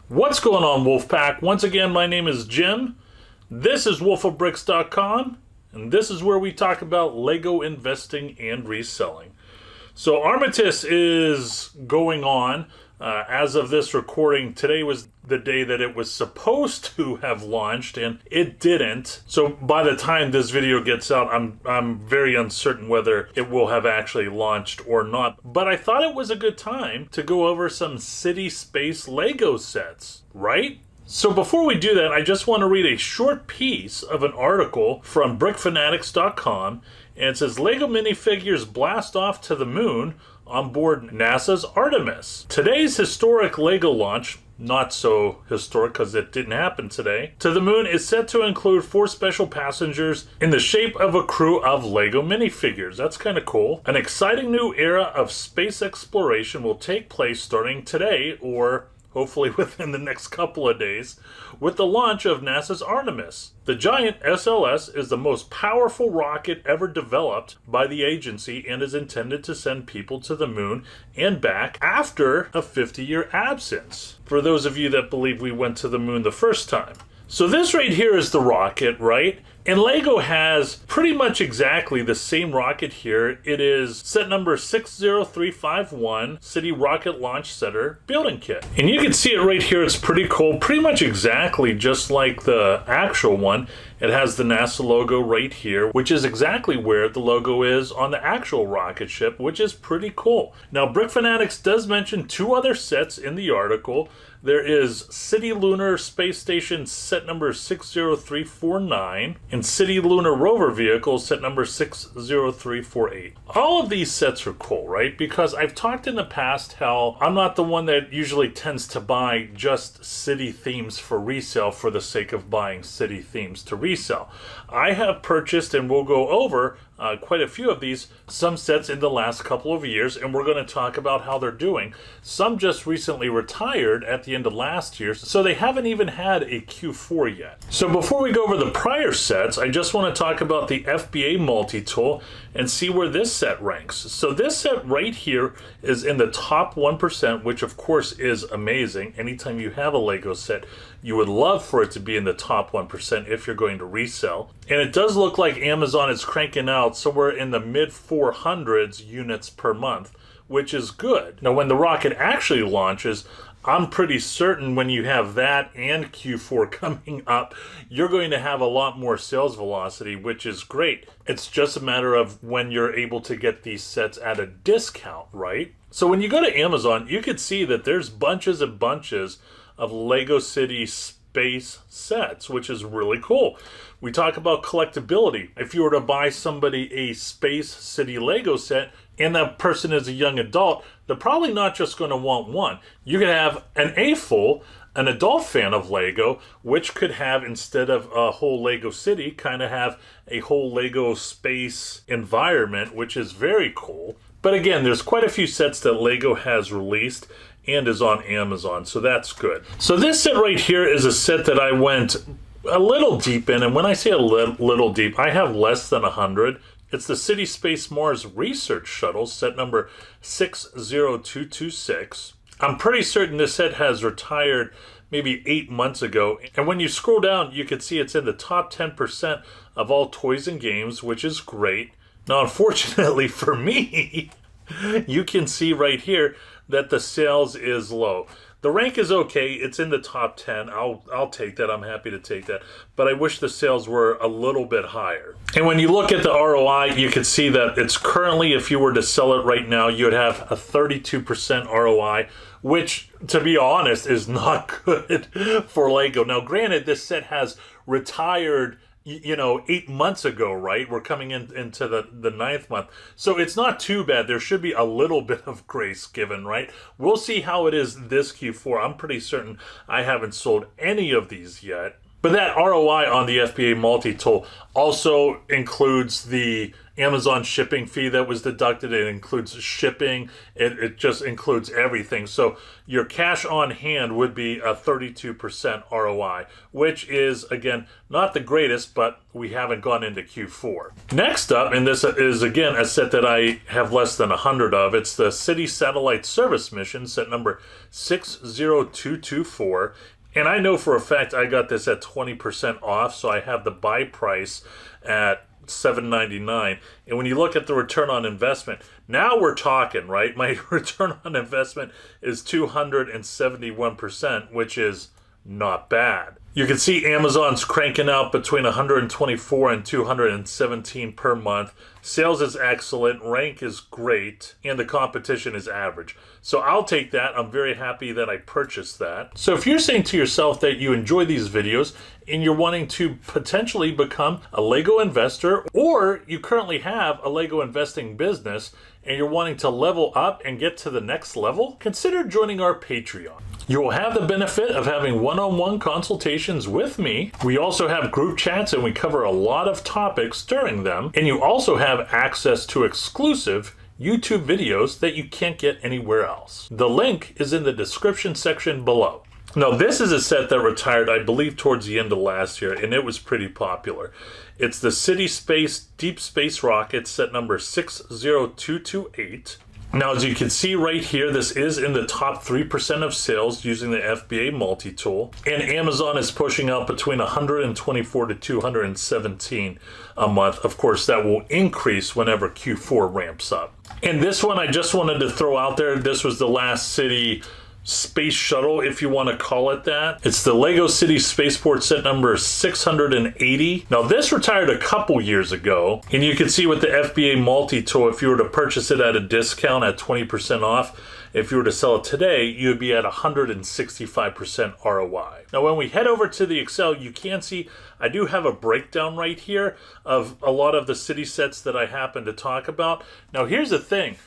What's going on, Wolfpack? Once again, my name is Jim. This is wolfofbricks.com, and this is where we talk about Lego investing and reselling. So Artemis is going on. As of this recording, today was the day that it was supposed to have launched, and it didn't. So by the time this video gets out, I'm very uncertain whether it will have actually launched or not. But I thought it was a good time to go over some city space Lego sets, right? So before we do that, I just want to read a short piece of an article from brickfanatics.com, and it says, Lego minifigures blast off to the moon on board NASA's Artemis. Today's historic Lego launch, not so historic because it didn't happen today, to the moon is set to include 4 special passengers in the shape of a crew of Lego minifigures. That's kind of cool. An exciting new era of space exploration will take place starting today, or hopefully within the next couple of days, with the launch of NASA's Artemis. The giant SLS is the most powerful rocket ever developed by the agency and is intended to send people to the moon and back after a 50-year absence, for those of you that believe we went to the moon the first time. So this right here is the rocket, right? And Lego has pretty much exactly the same rocket here. It is set number 60351, City Rocket Launch Center building kit. And you can see it right here. It's pretty cool. Pretty much exactly just like the actual one. It has the NASA logo right here, which is exactly where the logo is on the actual rocket ship, which is pretty cool. Now, Brick Fanatics does mention 2 other sets in the article. There is City Lunar Space Station set number 60349 and City Lunar Rover Vehicle set number 60348. All of these sets are cool, right? Because I've talked in the past how I'm not the one that usually tends to buy just city themes for resale for the sake of buying city themes to resell. I have purchased, and we'll go over quite a few of these, some sets in the last couple of years, and we're going to talk about how they're doing. Some just recently retired at the end of last year, so they haven't even had a Q4 yet. So before we go over the prior sets, I just want to talk about the FBA Multitool and see where this set ranks. So this set right here is in the top 1%, which of course is amazing. Anytime you have a Lego set, you would love for it to be in the top 1% if you're going to resell. And it does look like Amazon is cranking out somewhere in the mid 400s units per month, which is good. Now, when the rocket actually launches, I'm pretty certain when you have that and Q4 coming up, you're going to have a lot more sales velocity, which is great. It's just a matter of when you're able to get these sets at a discount, right? So when you go to Amazon, you can see that there's bunches and bunches of Lego City space sets, which is really cool. We talk about collectability. If you were to buy somebody a Space City Lego set and that person is a young adult, they're probably not just going to want one. You could have an A-full, an adult fan of Lego, which could have, instead of a whole Lego city, kind of have a whole Lego space environment, which is very cool. But again, there's quite a few sets that Lego has released and is on Amazon, so that's good. So this set right here is a set that I went a little deep in, and when I say a little deep, I have less than 100. It's the City Space Mars Research Shuttle, set number 60226. I'm pretty certain this set has retired maybe 8 months ago, and when you scroll down, you can see it's in the top 10% of all toys and games, which is great. Now, unfortunately for me, you can see right here that the sales is low. The rank is okay. It's in the top 10. I'll take that. I'm happy to take that. But I wish the sales were a little bit higher. And when you look at the ROI, you can see that it's currently, if you were to sell it right now, you would have a 32% ROI, which, to be honest, is not good for Lego. Now, granted, this set has retired 8 months ago, right? We're coming into the 9th month. So it's not too bad. There should be a little bit of grace given, right? We'll see how it is this Q4. I'm pretty certain I haven't sold any of these yet. But that ROI on the FBA Multitool also includes the Amazon shipping fee that was deducted. It includes shipping. It just includes everything. So your cash on hand would be a 32% ROI, which is, again, not the greatest, but we haven't gone into Q4. Next up, and this is, again, a set that I have less than 100 of, it's the City Satellite Service Mission, set number 60224. And I know for a fact I got this at 20% off, so I have the buy price at $7.99. And when you look at the return on investment, now we're talking, right? My return on investment is 271%, which is not bad. You can see Amazon's cranking out between 124 and 217 per month. Sales is excellent, rank is great, and the competition is average. So I'll take that. I'm very happy that I purchased that. So if you're saying to yourself that you enjoy these videos and you're wanting to potentially become a Lego investor, or you currently have a Lego investing business and you're wanting to level up and get to the next level, consider joining our Patreon. You will have the benefit of having one-on-one consultations with me. We also have group chats and we cover a lot of topics during them. And you also have access to exclusive YouTube videos that you can't get anywhere else. The link is in the description section below. Now, this is a set that retired, I believe, towards the end of last year, and it was pretty popular. It's the City Space Deep Space Rocket, set number 60228. Now, as you can see right here, this is in the top 3% of sales using the FBA Multitool. And Amazon is pushing out between 124 to 217 a month. Of course, that will increase whenever Q4 ramps up. And this one I just wanted to throw out there. This was the last City Space Shuttle, if you want to call it that. It's the Lego City Spaceport, set number 680. Now, this retired a couple years ago, and you can see with the FBA Multitool, if you were to purchase it at a discount at 20% off, if you were to sell it today, you would be at 165% ROI. Now, when we head over to the Excel, you can see I do have a breakdown right here of a lot of the city sets that I happen to talk about. Now, here's the thing.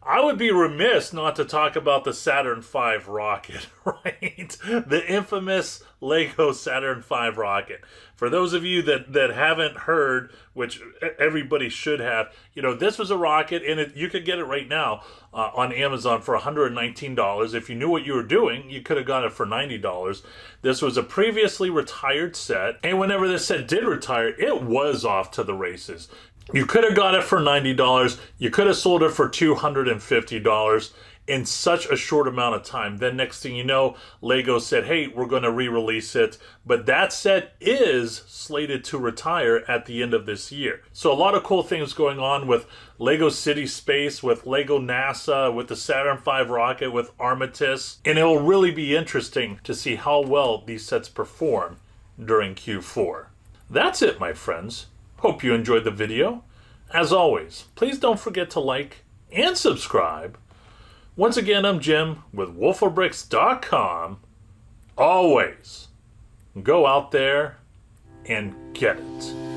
I would be remiss not to talk about the Saturn V Rocket, right? The infamous Lego Saturn V Rocket. For those of you that haven't heard, which everybody should have, you know, this was a rocket, and you could get it right now on Amazon for $119. If you knew what you were doing, you could have got it for $90. This was a previously retired set, and whenever this set did retire, it was off to the races. You could have got it for $90. You could have sold it for $250 in such a short amount of time. Then next thing you know, Lego said, hey, we're going to re-release it. But that set is slated to retire at the end of this year. So a lot of cool things going on with Lego City Space, with Lego NASA, with the Saturn V Rocket, with Artemis. And it will really be interesting to see how well these sets perform during Q4. That's it, my friends. Hope you enjoyed the video. As always, please don't forget to like and subscribe. Once again, I'm Jim with wolfofbricks.com. Always go out there and get it.